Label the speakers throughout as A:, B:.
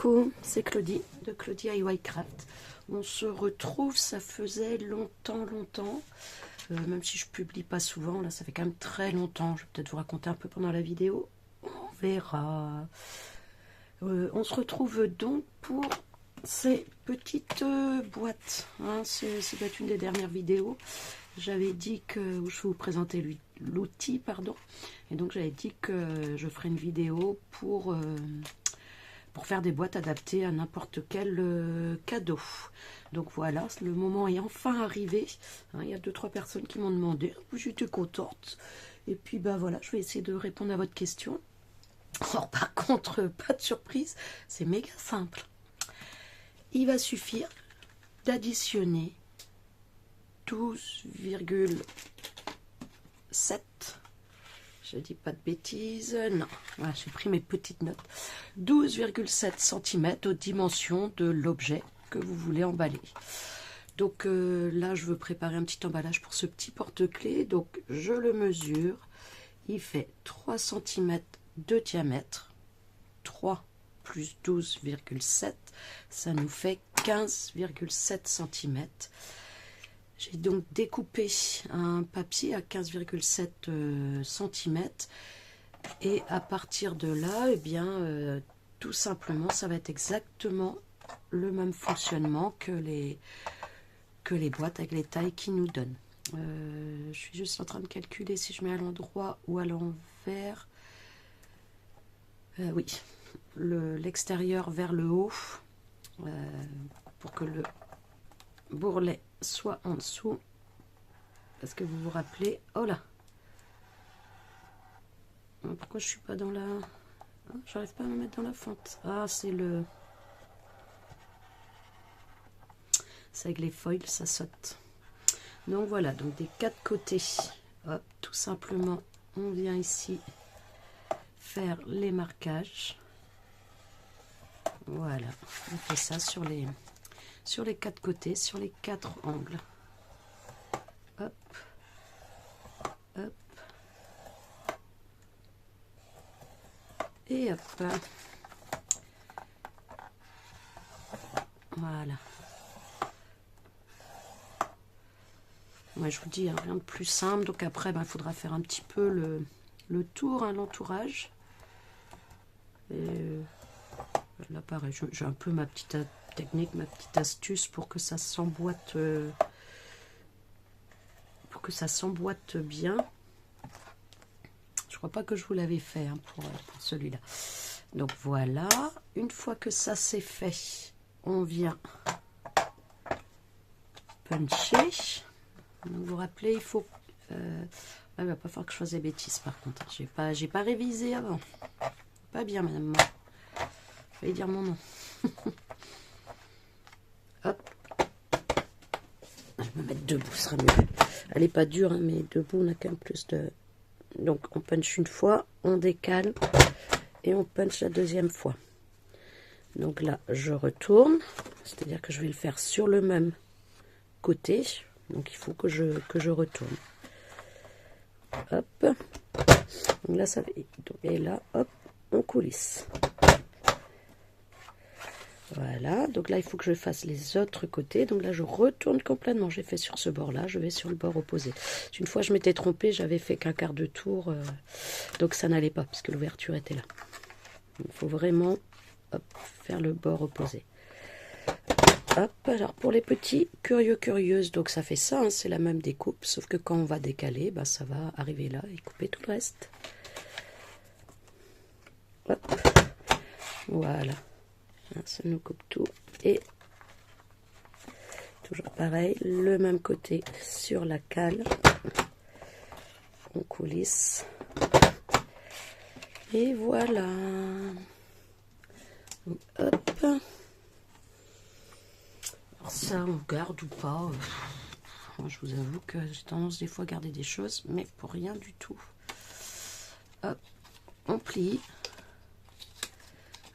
A: Coucou, c'est Claudie de Claudie DIY Craft. On se retrouve, ça faisait longtemps, même si je publie pas souvent, là ça fait quand même très longtemps. Je vais peut-être vous raconter un peu pendant la vidéo, on verra. On se retrouve donc pour ces petites boîtes, hein. Ça doit être une des dernières vidéos. J'avais dit que je vais vous présenter l'outil, pardon, et donc j'avais dit que je ferai une vidéo pour faire des boîtes adaptées à n'importe quel cadeau. Donc voilà, le moment est enfin arrivé. Hein, il y a 2-3 personnes qui m'ont demandé, j'étais contente. Et puis bah voilà, je vais essayer de répondre à votre question. Alors par contre, pas de surprise, c'est méga simple. Il va suffire d'additionner 12,7. Je dis pas de bêtises, non, voilà, j'ai pris mes petites notes. 12,7 cm aux dimensions de l'objet que vous voulez emballer. Donc là, je veux préparer un petit emballage pour ce petit porte-clés. Donc je le mesure. Il fait 3 cm de diamètre. 3 plus 12,7, ça nous fait 15,7 cm. J'ai donc découpé un papier à 15,7 cm et à partir de là, eh bien, tout simplement, ça va être exactement le même fonctionnement que les boîtes avec les tailles qui nous donnent. Je suis juste en train de calculer si je mets à l'endroit ou à l'envers. Oui, l'extérieur vers le haut pour que le bourrelet soit en dessous, parce que vous vous rappelez, oh là, pourquoi je suis pas dans la, j'arrive pas à me mettre dans la fente, c'est avec les foils, ça saute. Donc voilà, donc des 4 côtés, hop, tout simplement on vient ici faire les marquages. Voilà, on fait ça sur les 4 côtés, sur les 4 angles. Hop, hop, et hop. Voilà. Moi, je vous dis, hein, rien de plus simple. Donc après, il faudra faire un petit peu le tour, hein, l'entourage. Et là, pareil, j'ai un peu ma petite technique, ma petite astuce pour que ça s'emboîte, bien. Je crois pas que je vous l'avais fait, hein, pour celui-là. Donc voilà, une fois que ça c'est fait, on vient puncher. Vous vous rappelez, il faut il va pas falloir que je fasse des bêtises par contre. J'ai pas révisé avant. Pas bien, madame. Je vais dire mon nom. Hop. Je vais me mettre debout, ce sera mieux. Elle est pas dure, hein, mais debout, on a quand même plus de... Donc, on punch une fois, on décale et on punch la deuxième fois. Donc là, je retourne. C'est-à-dire que je vais le faire sur le même côté. Donc, il faut que je retourne. Hop. Donc là, ça va... Et là, hop, on coulisse. Voilà, donc là il faut que je fasse les autres côtés. Donc là je retourne complètement. J'ai fait sur ce bord là, je vais sur le bord opposé. Une fois je m'étais trompée, j'avais fait qu'un quart de tour, donc ça n'allait pas parce que l'ouverture était là. Il faut vraiment, hop, faire le bord opposé. Hop, alors pour les petits curieuses, donc ça fait ça, hein, c'est la même découpe, sauf que quand on va décaler, ça va arriver là et couper tout le reste. Hop, voilà. Ça nous coupe tout et toujours pareil, le même côté sur la cale, on coulisse et voilà. Hop, alors ça on garde ou pas, je vous avoue que j'ai tendance des fois à garder des choses, mais pour rien du tout. Hop, on plie,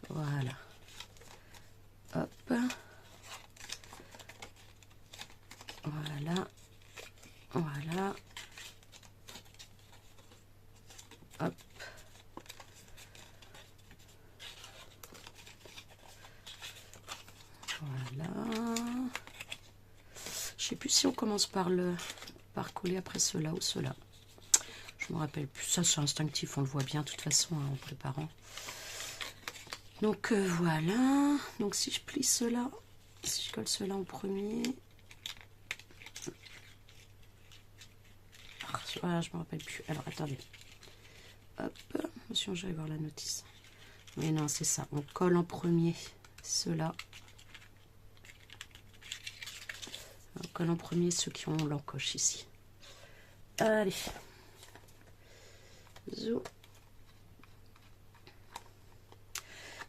A: voilà. Hop, voilà, voilà, hop, Voilà. Je sais plus si on commence par coller après cela ou cela. Je me rappelle plus. Ça, c'est instinctif, on le voit bien de toute façon hein, en préparant. Donc voilà. Donc si je plie cela, si je colle cela en premier. Voilà, je me rappelle plus. Alors attendez. Hop, monsieur, j'allais voir la notice. Mais non, c'est ça. On colle en premier cela. On colle en premier ceux qui ont l'encoche ici. Allez. Zou.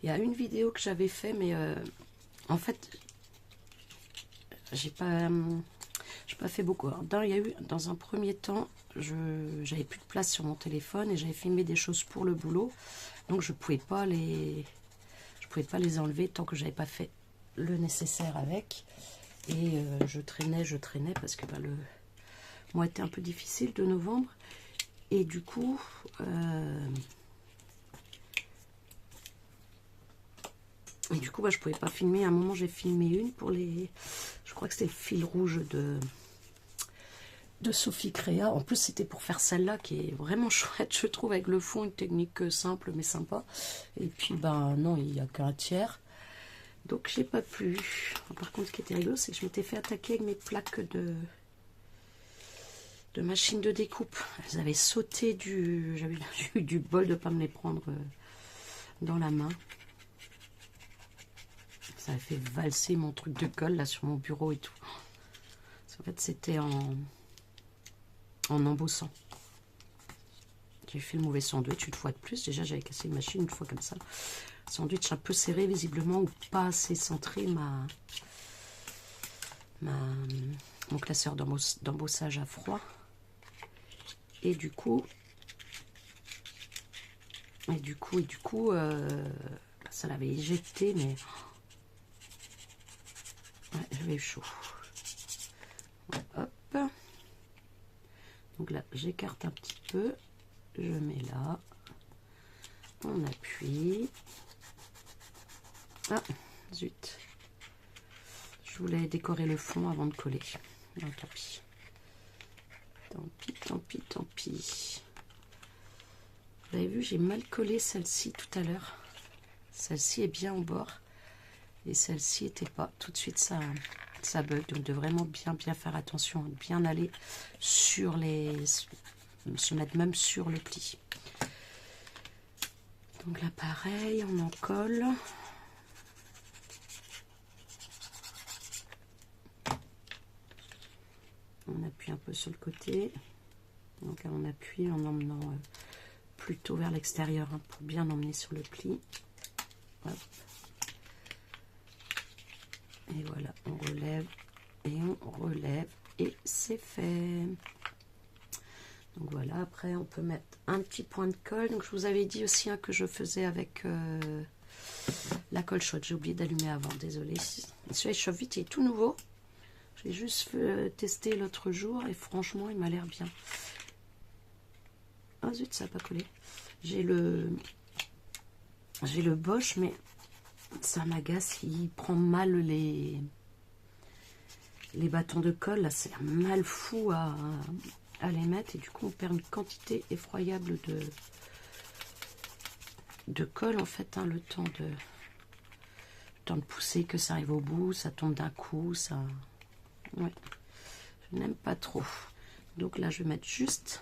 A: Il y a une vidéo que j'avais fait, mais en fait, j'ai pas fait beaucoup. Alors, il y a eu, dans un premier temps, j'avais plus de place sur mon téléphone et j'avais filmé des choses pour le boulot, donc je pouvais pas les enlever tant que j'avais pas fait le nécessaire avec. Et je traînais parce que le mois était un peu difficile de novembre. Et du coup, je pouvais pas filmer. À un moment, j'ai filmé une pour les... Je crois que c'était le fil rouge de Sophie Créa. En plus, c'était pour faire celle-là qui est vraiment chouette, je trouve, avec le fond, une technique simple mais sympa. Et puis, ben non, il n'y a qu'un tiers. Donc, j'ai pas pu. Par contre, ce qui était rigolo, c'est que je m'étais fait attaquer avec mes plaques de machine de découpe. Elles avaient sauté j'avais eu du bol de ne pas me les prendre dans la main. Ça avait fait valser mon truc de colle là sur mon bureau et tout. En fait, c'était en embossant. J'ai fait le mauvais sandwich une fois de plus. Déjà, j'avais cassé une machine une fois comme ça. Sandwich un peu serré visiblement ou pas assez centré mon classeur d'embossage à froid. Et du coup, ça l'avait éjecté, mais ouais, j'avais chaud. Hop. Donc là, j'écarte un petit peu. Je mets là. On appuie. Ah, zut. Je voulais décorer le fond avant de coller. Non, tant pis. Tant pis, tant pis, tant pis. Vous avez vu, j'ai mal collé celle-ci tout à l'heure. Celle-ci est bien au bord. Et celle-ci n'était pas. Tout de suite, ça bug. Donc, de vraiment bien faire attention. Bien aller sur se mettre même sur le pli. Donc là, pareil, on en colle. On appuie un peu sur le côté. Donc là, on appuie en emmenant plutôt vers l'extérieur hein, pour bien emmener sur le pli. Hop. Et voilà, on relève et on relève et c'est fait. Donc voilà, après on peut mettre un petit point de colle. Donc je vous avais dit aussi hein, que je faisais avec la colle chaude. J'ai oublié d'allumer avant, désolé. Celui-là il chauffe vite, il est tout nouveau. J'ai juste testé l'autre jour et franchement il m'a l'air bien. Ah zut, ça n'a pas collé. J'ai le Bosch, mais ça m'agace, il prend mal les bâtons de colle. Là, c'est mal fou à les mettre et du coup on perd une quantité effroyable de colle en fait. Hein, le temps de pousser, que ça arrive au bout, ça tombe d'un coup, ça. Ouais, je n'aime pas trop. Donc là, je vais mettre juste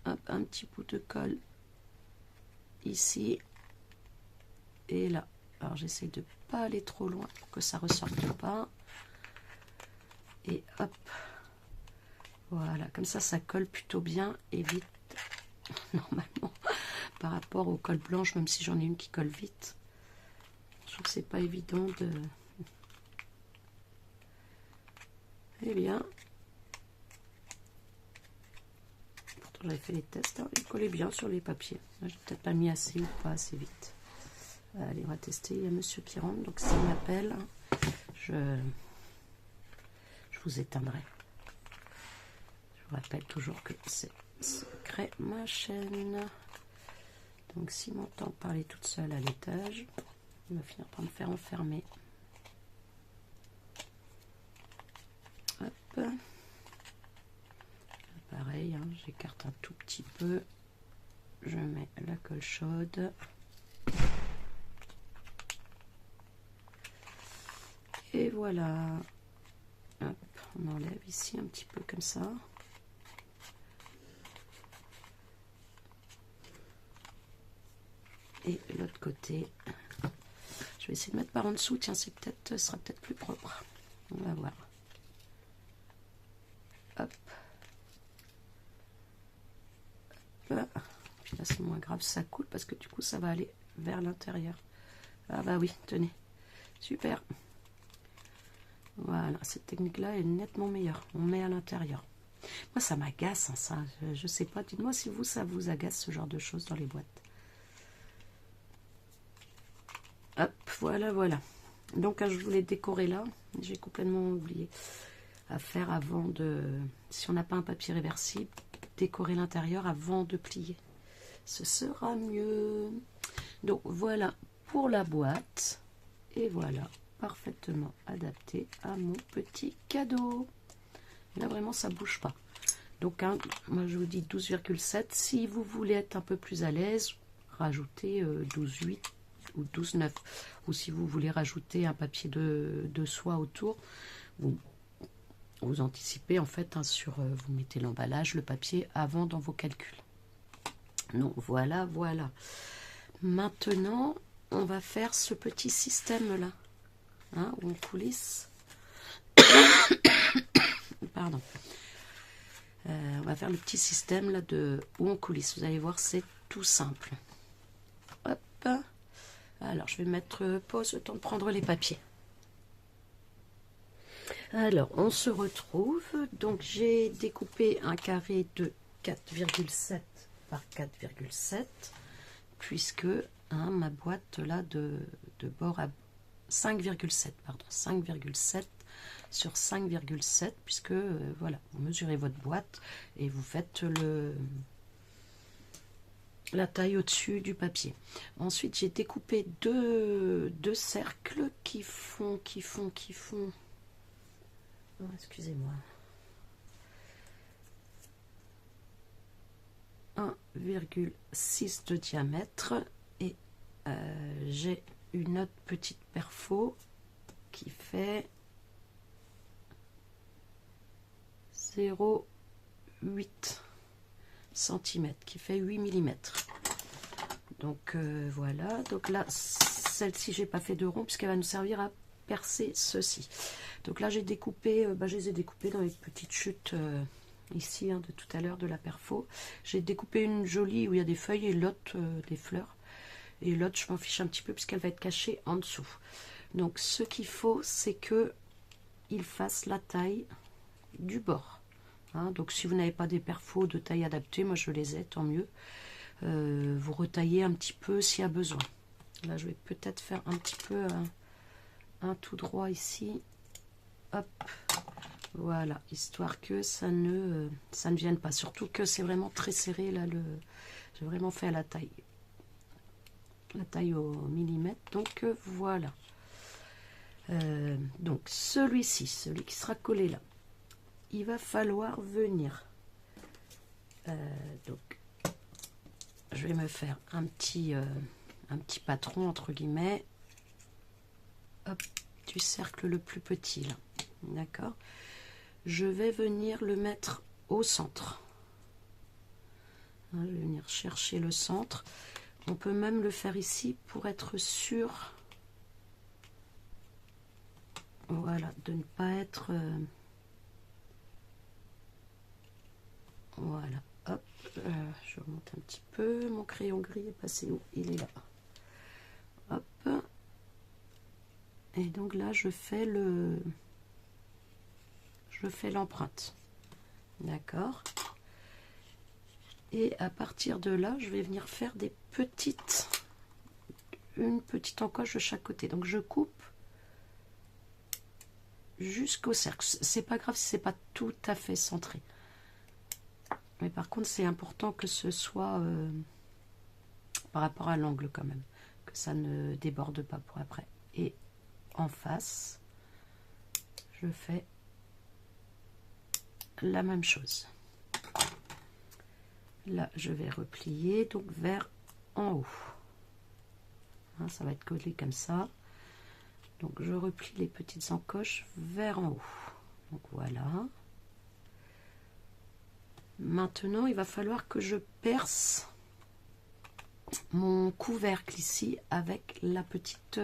A: hop, un petit bout de colle ici et là. Alors j'essaie de pas aller trop loin pour que ça ressorte pas. Et hop, voilà, comme ça colle plutôt bien et vite normalement par rapport aux colles blanches, même si j'en ai une qui colle vite. Je trouve que c'est pas évident de. Eh bien, pourtant j'avais fait les tests, hein, il collait bien sur les papiers. J'ai peut-être pas mis assez ou pas assez vite. Allez, on va tester. Il y a monsieur qui rentre, donc s'il m'appelle, je vous éteindrai. Je vous rappelle toujours que c'est secret ma chaîne. Donc s'il m'entend parler toute seule à l'étage, il va finir par me faire enfermer. Hop. Pareil, hein, j'écarte un tout petit peu. Je mets la colle chaude. Et voilà. Hop, on enlève ici un petit peu comme ça. Et l'autre côté, je vais essayer de mettre par en dessous. Tiens, c'est peut-être, ce sera peut-être plus propre. On va voir. Hop. Hop. Puis là, c'est moins grave, ça coule parce que du coup, ça va aller vers l'intérieur. Ah bah oui, tenez. Super. Voilà, cette technique-là est nettement meilleure. On met à l'intérieur. Moi, ça m'agace, hein, ça. Je sais pas. Dites-moi si vous, ça vous agace ce genre de choses dans les boîtes. Hop, voilà, voilà. Donc, je voulais décorer là. J'ai complètement oublié à faire avant de... Si on n'a pas un papier réversible, décorer l'intérieur avant de plier. Ce sera mieux. Donc, voilà pour la boîte. Et voilà, parfaitement adapté à mon petit cadeau. Là, vraiment, ça bouge pas. Donc, hein, moi, je vous dis 12,7. Si vous voulez être un peu plus à l'aise, rajoutez 12,8 ou 12,9. Ou si vous voulez rajouter un papier de soie autour, vous anticipez en fait hein, sur... vous mettez l'emballage, le papier avant dans vos calculs. Donc, voilà, voilà. Maintenant, on va faire ce petit système-là. Hein, où on coulisse. Pardon. On va faire le petit système là de où on coulisse. Vous allez voir, c'est tout simple. Hop. Alors, je vais mettre pause le temps de prendre les papiers. Alors, on se retrouve. Donc, j'ai découpé un carré de 4,7 par 4,7 puisque hein, ma boîte là de bord à 5,7 pardon 5,7 sur 5,7 puisque voilà, vous mesurez votre boîte et vous faites la taille au-dessus du papier. Ensuite, j'ai découpé deux cercles qui font oh, excusez-moi, 1,6 de diamètre et j'ai une autre petite perfo qui fait 0,8 cm, qui fait 8 mm. Donc voilà, donc là, celle-ci, j'ai pas fait de rond puisqu'elle va nous servir à percer ceci. Donc là, j'ai découpé, je les ai découpés dans les petites chutes ici hein, de tout à l'heure de la perfo. J'ai découpé une jolie où il y a des feuilles et l'autre des fleurs. Et l'autre, je m'en fiche un petit peu puisqu'elle va être cachée en dessous. Donc, ce qu'il faut, c'est que il fasse la taille du bord. Hein, donc, si vous n'avez pas des perfos de taille adaptée, moi je les ai, tant mieux. Vous retaillez un petit peu s'il y a besoin. Là, je vais peut-être faire un petit peu un tout droit ici. Hop, voilà, histoire que ça ne vienne pas. Surtout que c'est vraiment très serré là. J'ai vraiment fait à la taille au millimètre. Donc voilà. Donc celui-ci, celui qui sera collé là, il va falloir venir. Donc je vais me faire un petit patron entre guillemets. Hop, du cercle le plus petit là. D'accord. Je vais venir le mettre au centre. Hein, je vais venir chercher le centre. On peut même le faire ici pour être sûr, voilà, de ne pas être... voilà, hop, je remonte un petit peu. Mon crayon gris est passé où? Il est là. Hop. Et donc là, je fais l'empreinte. D'accord. Et à partir de là, je vais venir faire des une petite encoche de chaque côté. Donc je coupe jusqu'au cercle. C'est pas grave si c'est pas tout à fait centré. Mais par contre, c'est important que ce soit par rapport à l'angle quand même. que ça ne déborde pas pour après. Et en face, je fais la même chose. Là, je vais replier donc vers en haut. Hein, ça va être collé comme ça. Donc, je replie les petites encoches vers en haut. Donc, voilà. Maintenant, il va falloir que je perce mon couvercle ici avec la petite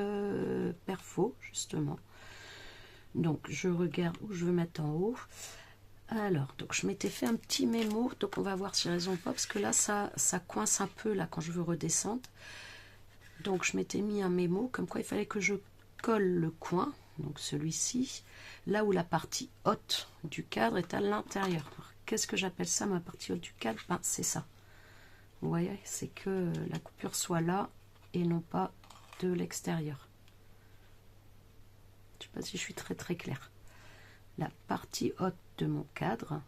A: perfo, justement. Donc, je regarde où je veux mettre en haut. Alors, donc je m'étais fait un petit mémo, donc on va voir si j'ai raison ou pas, parce que là, ça coince un peu là quand je veux redescendre. Donc, je m'étais mis un mémo, comme quoi il fallait que je colle le coin, donc celui-ci, là où la partie haute du cadre est à l'intérieur. Qu'est-ce que j'appelle ça, ma partie haute du cadre? Ben, c'est ça. Vous voyez, c'est que la coupure soit là et non pas de l'extérieur. Je ne sais pas si je suis très très claire. La partie haute de mon cadre,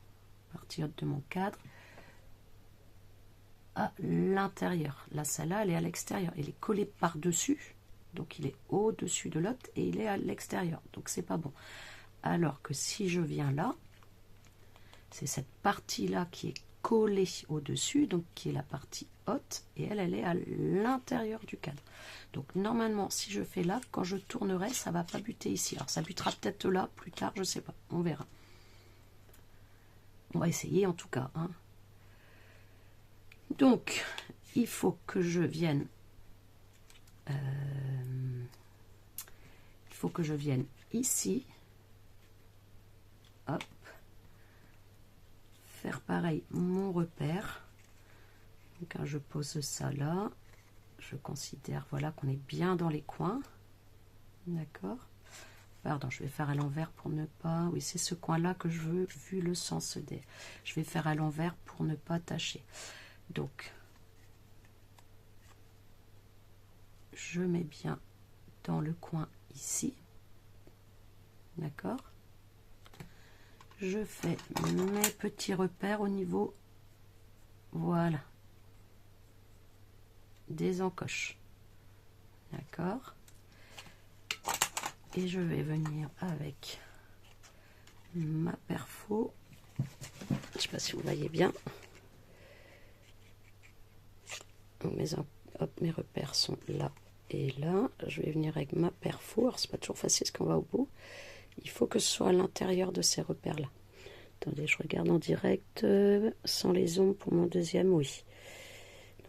A: à l'intérieur. Là, celle-là, elle est à l'extérieur. Il est collé par-dessus, donc il est au-dessus de l'autre et il est à l'extérieur. Donc c'est pas bon. Alors que si je viens là, c'est cette partie-là qui est collée au-dessus, donc qui est la partie haute, et elle est à l'intérieur du cadre. Donc normalement, si je fais là, quand je tournerai, ça va pas buter ici. Alors ça butera peut-être là plus tard, je sais pas, on verra. On va essayer en tout cas. Hein. Donc, il faut que je vienne. Ici. Hop. Faire pareil mon repère. Donc, hein, je pose ça là. Je considère, voilà, qu'on est bien dans les coins. D'accord. Pardon, je vais faire à l'envers pour ne pas... Oui, c'est ce coin-là que je veux, vu le sens des... Je vais faire à l'envers pour ne pas tâcher. Donc, je mets bien dans le coin ici. D'accord. Je fais mes petits repères au niveau, voilà, des encoches. D'accord. Et je vais venir avec ma perfo. Je ne sais pas si vous voyez bien. Mes repères sont là et là. Je vais venir avec ma perfo. Alors, c'est pas toujours facile parce qu'on va au bout. Il faut que ce soit à l'intérieur de ces repères-là. Attendez, je regarde en direct. Sans les ombres pour mon deuxième, oui.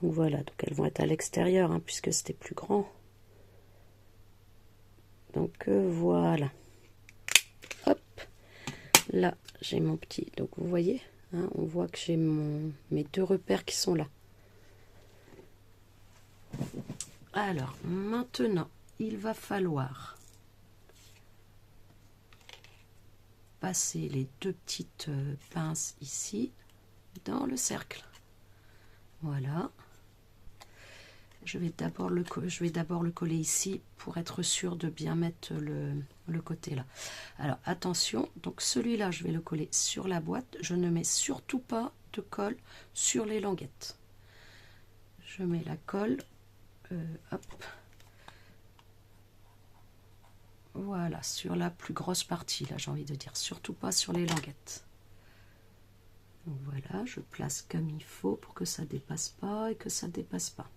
A: Donc voilà, donc elles vont être à l'extérieur, hein, puisque c'était plus grand. Donc voilà. Hop. Là, j'ai mon petit. Donc vous voyez, hein, on voit que j'ai mes deux repères qui sont là. Alors, maintenant, il va falloir passer les deux petites pinces ici dans le cercle. Voilà. Je vais d'abord le coller ici pour être sûr de bien mettre le côté là. Alors attention, donc celui-là je vais le coller sur la boîte. Je ne mets surtout pas de colle sur les languettes. Je mets la colle, hop, voilà, sur la plus grosse partie là, j'ai envie de dire, surtout pas sur les languettes. Donc voilà, je place comme il faut pour que ça dépasse pas et que ça dépasse pas.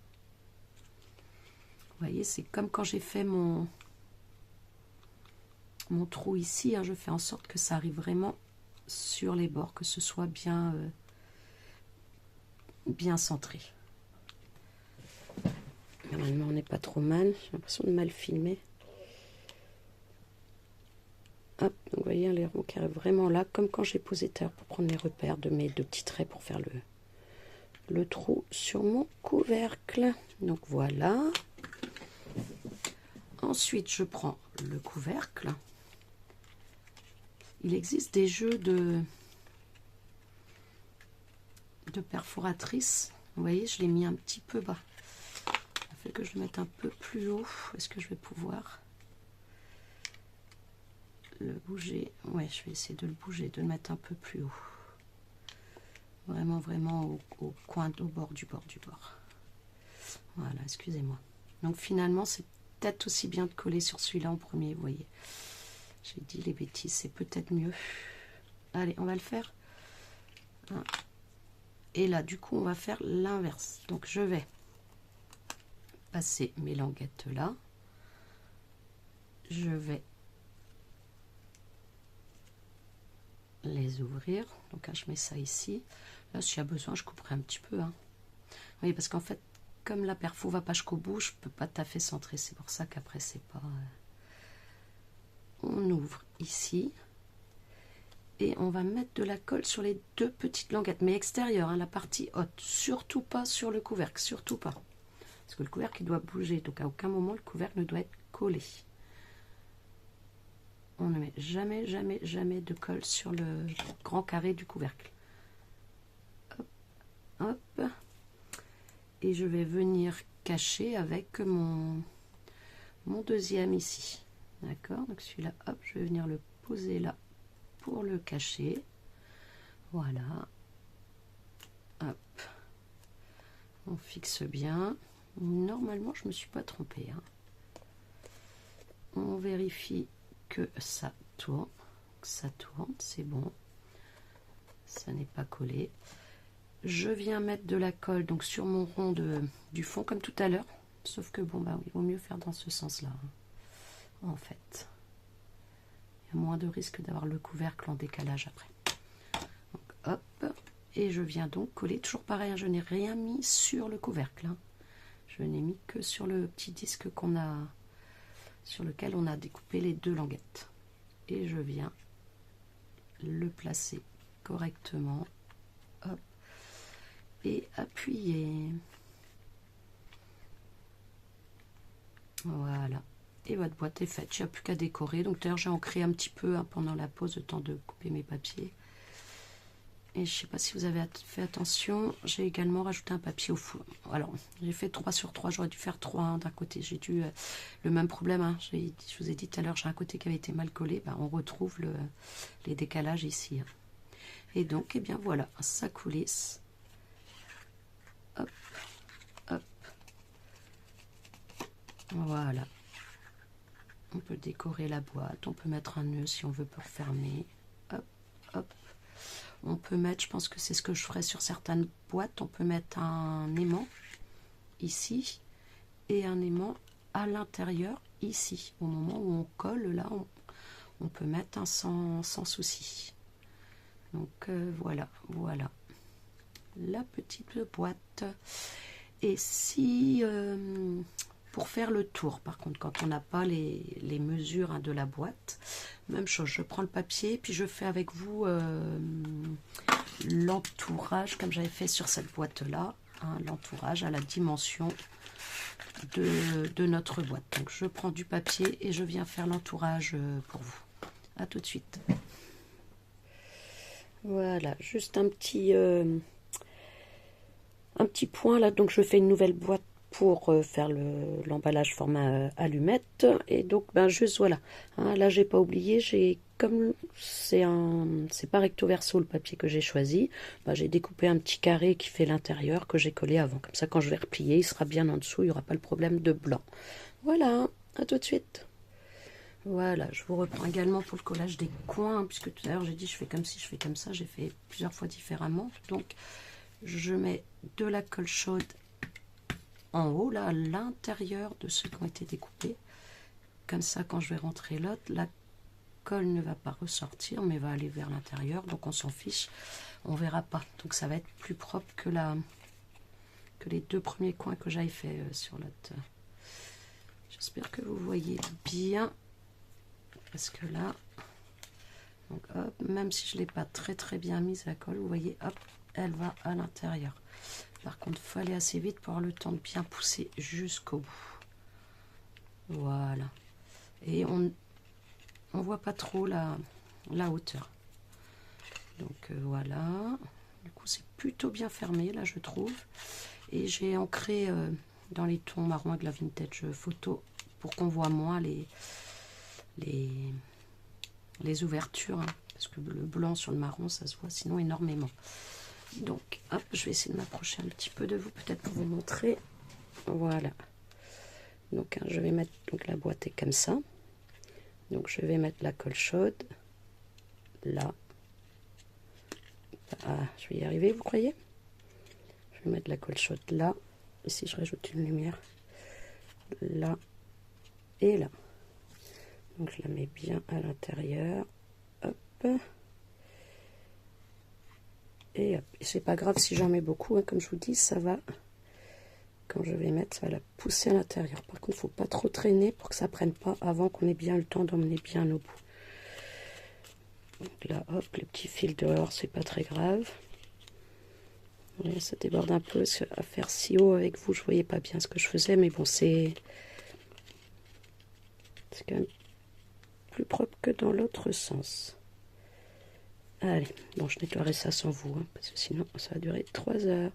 A: Vous voyez, c'est comme quand j'ai fait mon trou ici, hein, je fais en sorte que ça arrive vraiment sur les bords, que ce soit bien, bien centré. Normalement, on n'est pas trop mal, j'ai l'impression de mal filmer. Hop, donc vous voyez, les ronds qui arrivent vraiment là, comme quand j'ai posé terre pour prendre les repères de mes deux petits traits pour faire le trou sur mon couvercle. Donc voilà. Ensuite, je prends le couvercle. Il existe des jeux de perforatrices. Vous voyez, je l'ai mis un petit peu bas. Ça fait que je le mette un peu plus haut. Est-ce que je vais pouvoir le bouger? Ouais, je vais essayer de le bouger, de le mettre un peu plus haut. Vraiment, vraiment au coin, au bord du bord. Voilà, excusez-moi. Donc finalement, c'est peut-être aussi bien de coller sur celui-là en premier, vous voyez. J'ai dit les bêtises, c'est peut-être mieux. Allez, on va le faire. Et là, du coup, on va faire l'inverse. Donc je vais passer mes languettes là. Je vais les ouvrir. Donc je mets ça ici. Là, s'il y a besoin, je couperai un petit peu. Oui, parce qu'en fait, comme la perfo va pas jusqu'au bout, je peux pas tout à fait centrer. C'est pour ça qu'après, c'est pas... On ouvre ici. Et on va mettre de la colle sur les deux petites languettes, mais extérieures, la partie haute. Surtout pas sur le couvercle, surtout pas. Parce que le couvercle, il doit bouger. Donc à aucun moment, le couvercle ne doit être collé. On ne met jamais, jamais, jamais de colle sur le grand carré du couvercle. Hop, hop. Et je vais venir cacher avec mon deuxième ici. D'accord? Donc celui-là, hop, je vais venir le poser là pour le cacher. Voilà. Hop. On fixe bien. Normalement, je ne me suis pas trompée. On vérifie que ça tourne, c'est bon, ça n'est pas collé. Je viens mettre de la colle donc sur mon rond du fond comme tout à l'heure, sauf que bon bah il vaut mieux faire dans ce sens là en fait, il y a moins de risque d'avoir le couvercle en décalage après. Donc hop, et je viens donc coller, toujours pareil, je n'ai rien mis sur le couvercle, je n'ai mis que sur le petit disque qu'on a, sur lequel on a découpé les deux languettes. Et je viens le placer correctement. Hop, et appuyer. Voilà. Et votre boîte est faite. Il n'y a plus qu'à décorer. Donc d'ailleurs j'ai ancré un petit peu pendant la pause, le temps de couper mes papiers. Et je ne sais pas si vous avez fait attention, j'ai également rajouté un papier au fond. Alors, j'ai fait 3 sur 3, j'aurais dû faire 3 d'un côté. J'ai dû le même problème. Je vous ai dit tout à l'heure, j'ai un côté qui avait été mal collé. On retrouve les décalages ici. Et donc, eh bien voilà, ça coulisse. Hop, hop. Voilà. On peut décorer la boîte, on peut mettre un nœud si on veut pour fermer. Hop, hop. On peut mettre, je pense que c'est ce que je ferai sur certaines boîtes, on peut mettre un aimant ici et un aimant à l'intérieur ici. Au moment où on colle, là, on peut mettre un sans souci. Donc voilà, voilà la petite boîte. Et si, pour faire le tour, par contre, quand on n'a pas les mesures de la boîte, même chose, je prends le papier, puis je fais avec vous l'entourage, comme j'avais fait sur cette boîte-là, l'entourage à la dimension de notre boîte. Donc je prends du papier et je viens faire l'entourage pour vous. À tout de suite. Voilà, juste un petit point là, donc je fais une nouvelle boîte pour faire l'emballage format allumette, et donc juste voilà, là j'ai pas oublié, j'ai comme c'est pas recto verso le papier que j'ai choisi, j'ai découpé un petit carré qui fait l'intérieur que j'ai collé avant, comme ça quand je vais replier il sera bien en dessous, il n'y aura pas le problème de blanc. Voilà, à tout de suite. Voilà, je vous reprends également pour le collage des coins, puisque tout à l'heure j'ai dit je fais comme ci, je fais comme ça, j'ai fait plusieurs fois différemment. Donc je mets de la colle chaude en haut, là, à l'intérieur de ceux qui ont été découpés. Comme ça, quand je vais rentrer l'autre, la colle ne va pas ressortir, mais va aller vers l'intérieur, donc on s'en fiche, on verra pas. Donc ça va être plus propre que les deux premiers coins que j'avais fait sur l'autre. J'espère que vous voyez bien. Parce que là, donc hop, même si je ne l'ai pas très bien mise la colle, vous voyez, hop, elle va à l'intérieur. Par contre, il faut aller assez vite pour avoir le temps de bien pousser jusqu'au bout. Voilà. Et on voit pas trop la hauteur. Donc voilà. Du coup, c'est plutôt bien fermé, là, je trouve. Et j'ai ancré dans les tons marron avec la vintage photo pour qu'on voit moins les ouvertures, parce que le blanc sur le marron ça se voit sinon énormément. Donc hop, je vais essayer de m'approcher un petit peu de vous, peut-être pour vous montrer. Voilà, Donc je vais mettre, donc la boîte est comme ça. Donc je vais mettre la colle chaude là. Ah, je vais y arriver, vous croyez? Je vais mettre la colle chaude là. Ici je rajoute une lumière là et là. Donc je la mets bien à l'intérieur. Hop. Et hop. Et c'est pas grave si j'en mets beaucoup, hein, comme je vous dis, ça va. Quand je vais mettre, ça va la pousser à l'intérieur. Par contre, il ne faut pas trop traîner pour que ça prenne pas avant qu'on ait bien le temps d'emmener bien au bout. Donc là, hop, les petits fils dehors, c'est pas très grave. Et ça déborde un peu, parce qu'à faire si haut avec vous, je voyais pas bien ce que je faisais, mais bon, c'est quand même plus propre que dans l'autre sens. Allez, bon, je nettoierai ça sans vous, hein, parce que sinon, ça va durer 3 heures.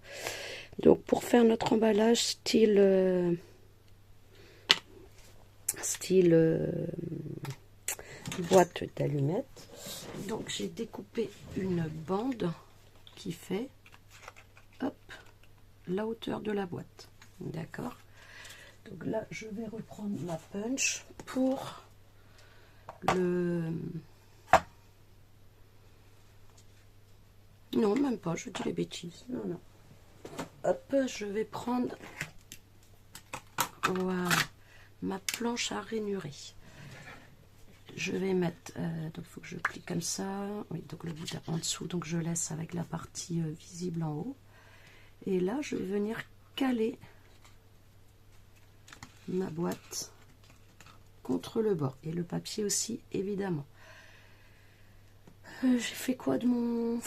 A: Donc, pour faire notre emballage style boîte d'allumettes, donc j'ai découpé une bande qui fait, hop, la hauteur de la boîte. D'accord? Donc là, je vais reprendre ma punch pour le... Non, même pas, je dis les bêtises. Non, non. Hop, je vais prendre, voilà, ma planche à ranurer. Je vais mettre, donc il faut que je plie comme ça. Oui, donc le bout en dessous, donc je laisse avec la partie visible en haut. Et là, je vais venir caler ma boîte contre le bord. Et le papier aussi, évidemment. J'ai fait quoi de mon...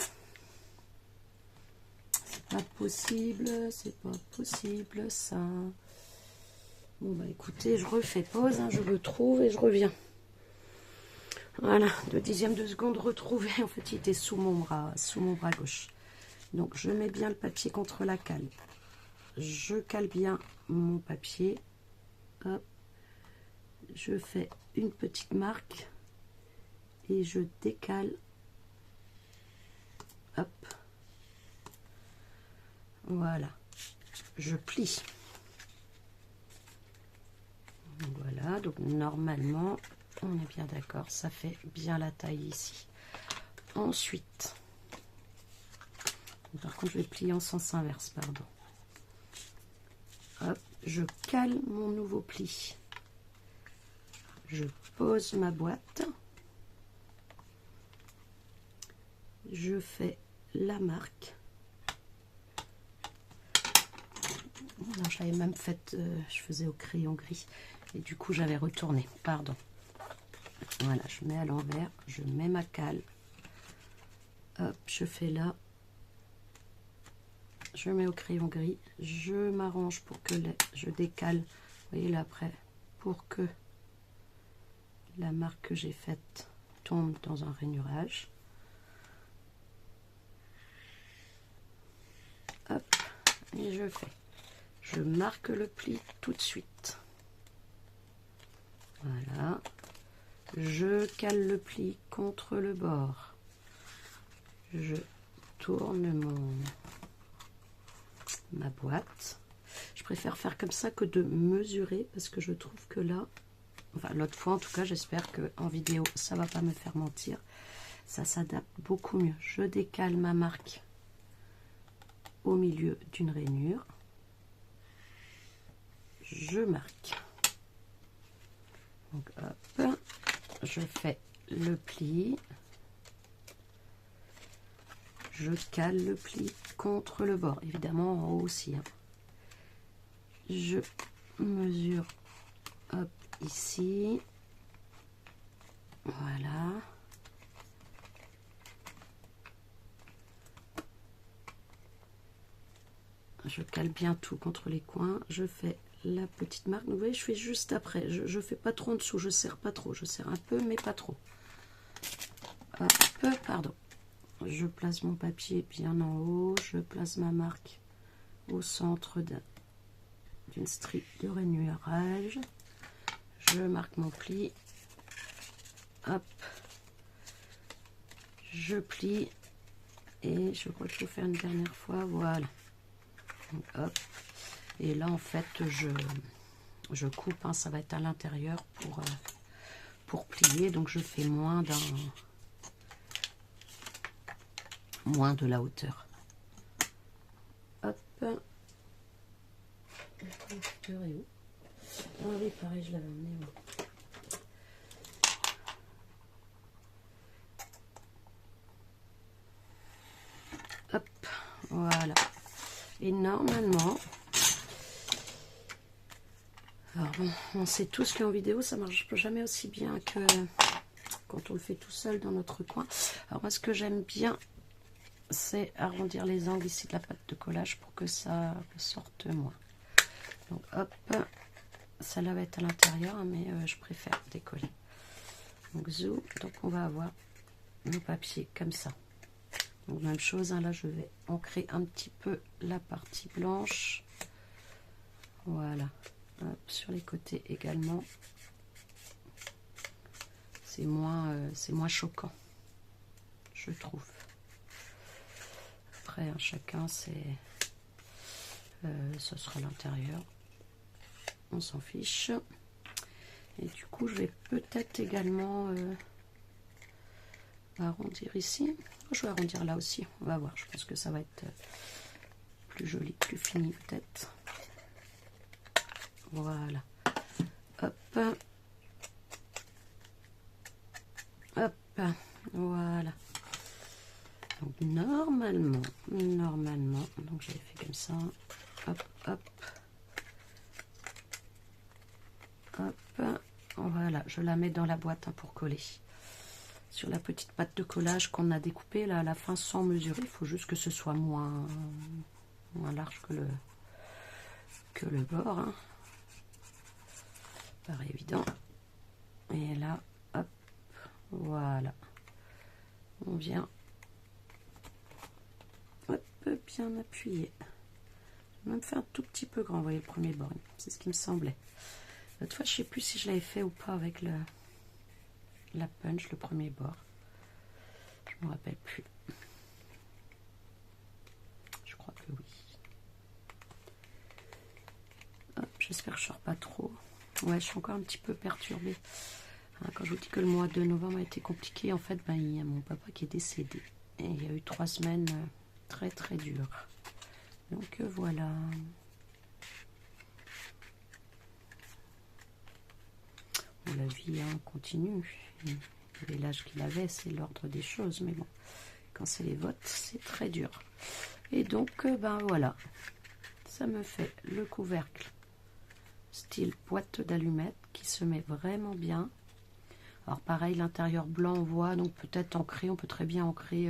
A: C'est pas possible, ça. Bon, bah écoutez, je refais pause, hein, je le trouve et je reviens. Voilà, 2/10 de seconde retrouvé. En fait, il était sous mon bras gauche. Donc, je mets bien le papier contre la cale. Je cale bien mon papier. Hop. Je fais une petite marque et je décale. Hop. Voilà. Je plie. Voilà, donc normalement, on est bien d'accord, ça fait bien la taille ici. Ensuite, par contre, je vais plier en sens inverse, pardon. Hop, je cale mon nouveau pli. Je pose ma boîte. Je fais la marque. Non, j'avais même fait, je faisais au crayon gris. Et du coup, j'avais retourné, pardon. Voilà, je mets à l'envers, je mets ma cale. Hop, je fais là. Je mets au crayon gris. Je m'arrange pour que je décale. Vous voyez là après, pour que la marque que j'ai faite tombe dans un rainurage. Hop, et je fais. Je marque le pli tout de suite. Voilà. Je cale le pli contre le bord. Je tourne ma boîte. Je préfère faire comme ça que de mesurer parce que je trouve que là, enfin l'autre fois en tout cas, j'espère qu'en vidéo ça va pas me faire mentir. Ça s'adapte beaucoup mieux. Je décale ma marque au milieu d'une rainure. Je marque. Donc hop, je fais le pli. Je cale le pli contre le bord, évidemment en haut aussi. Hein. Je mesure, hop, ici. Voilà. Je cale bien tout contre les coins. Je fais la petite marque. Vous voyez, je fais juste après. Je fais pas trop en dessous. Je serre pas trop. Je serre un peu, mais pas trop. Hop, pardon. Je place mon papier bien en haut. Je place ma marque au centre d'une strip de rainurage. Je marque mon pli. Hop. Je plie. Et je crois qu'il faut faire une dernière fois. Voilà. Donc, hop. Et là, en fait, Je coupe, hein, ça va être à l'intérieur pour plier, donc je fais moins de la hauteur. Hop. Le connecteur est où? Ah oui, pareil, je l'avais emmené. Ouais. Hop, voilà. Et normalement, alors bon, on sait tous qu'en vidéo, ça marche jamais aussi bien que quand on le fait tout seul dans notre coin. Alors moi, ce que j'aime bien, c'est arrondir les angles ici de la pâte de collage pour que ça sorte moins. Donc hop, celle-là va être à l'intérieur, mais je préfère décoller. Donc zoom, donc on va avoir nos papiers comme ça. Donc même chose, hein, là je vais ancrer un petit peu la partie blanche. Voilà, hop, sur les côtés également. C'est moins choquant, je trouve. Après, hein, chacun, ça sera l'intérieur. On s'en fiche. Et du coup, je vais peut-être également arrondir ici. Je vais arrondir là aussi. On va voir. Je pense que ça va être plus joli, plus fini peut-être. Voilà. Hop. Hop. Voilà. Donc normalement, donc j'avais fait comme ça. Hop, hop. Hop. Voilà, je la mets dans la boîte, hein, pour coller. Sur la petite pâte de collage qu'on a découpée là à la fin sans mesurer, il faut juste que ce soit moins large que le bord, hein. Paraît évident. Et là, hop, voilà. On vient, hop, bien appuyer. Je vais même faire un tout petit peu grand, vous voyez le premier bord, c'est ce qui me semblait. L'autre fois, je ne sais plus si je l'avais fait ou pas avec la punch, le premier bord. Je ne me rappelle plus. Je crois que oui. Hop, j'espère que je ne sors pas trop. Ouais, je suis encore un petit peu perturbée. Hein, quand je vous dis que le mois de novembre a été compliqué, en fait, ben, il y a mon papa qui est décédé. Et il y a eu 3 semaines très très dures. Donc voilà. Bon, la vie, hein, continue. Et l'âge qu'il avait, c'est l'ordre des choses. Mais bon, quand c'est les votes, c'est très dur. Et donc, ben voilà. Ça me fait le couvercle style boîte d'allumettes qui se met vraiment bien. Alors pareil, l'intérieur blanc, on voit, donc peut-être ancrer, on peut très bien ancrer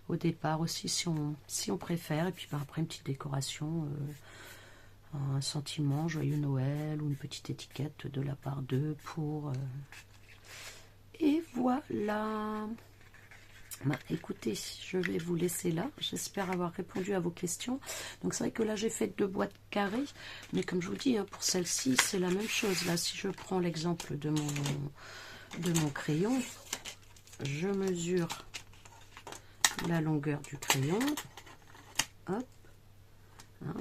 A: au départ aussi si on préfère. Et puis ben, après une petite décoration, un sentiment, joyeux Noël ou une petite étiquette de la part d'eux pour... Et voilà. Bah, écoutez, je vais vous laisser là. J'espère avoir répondu à vos questions. Donc c'est vrai que là j'ai fait 2 boîtes carrées, mais comme je vous dis, hein, pour celle-ci c'est la même chose. Là, si je prends l'exemple de mon crayon, je mesure la longueur du crayon. Hop, hein,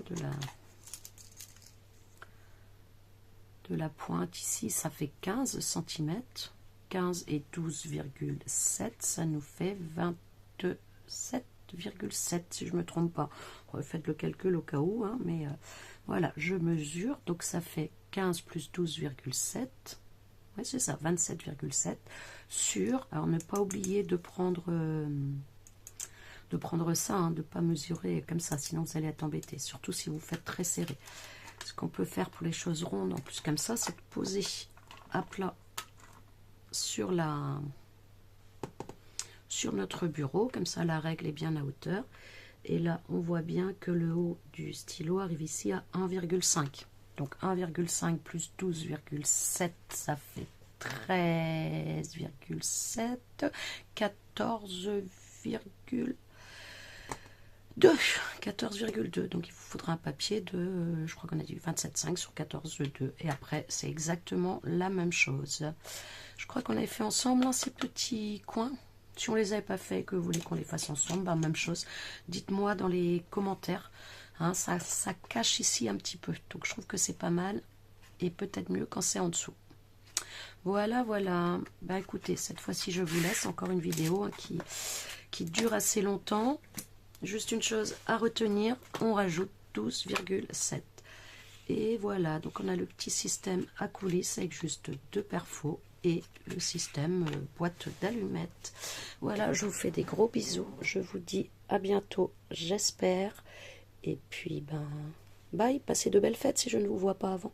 A: de la pointe ici, ça fait 15 cm. 15 et 12,7, ça nous fait 27,7 si je ne me trompe pas. Faites le calcul au cas où, hein, mais voilà, je mesure, donc ça fait 15 plus 12,7, ouais, c'est ça, 27,7 sur, alors ne pas oublier de prendre ça, hein, de ne pas mesurer comme ça, sinon vous allez être embêté, surtout si vous faites très serré. Ce qu'on peut faire pour les choses rondes, en plus comme ça, c'est de poser à plat sur notre bureau, comme ça la règle est bien à hauteur. Et là on voit bien que le haut du stylo arrive ici à 1,5. Donc 1,5 plus 12,7, ça fait 13,7, 14,2. Donc il vous faudra un papier de, je crois qu'on a dit 27,5 sur 14,2. Et après c'est exactement la même chose. Je crois qu'on avait fait ensemble, hein, ces petits coins. Si on les avait pas fait et que vous voulez qu'on les fasse ensemble, ben, même chose. Dites-moi dans les commentaires. Hein, ça cache ici un petit peu. Donc je trouve que c'est pas mal. et peut-être mieux quand c'est en dessous. Voilà, voilà. Bah écoutez, cette fois-ci je vous laisse encore une vidéo hein, qui dure assez longtemps. Juste une chose à retenir, on rajoute 12,7. Et voilà, donc on a le petit système à coulisses avec juste 2 perfos et le système boîte d'allumettes. Voilà, je vous fais des gros bisous. Je vous dis à bientôt, j'espère. Et puis, ben, bye, passez de belles fêtes si je ne vous vois pas avant.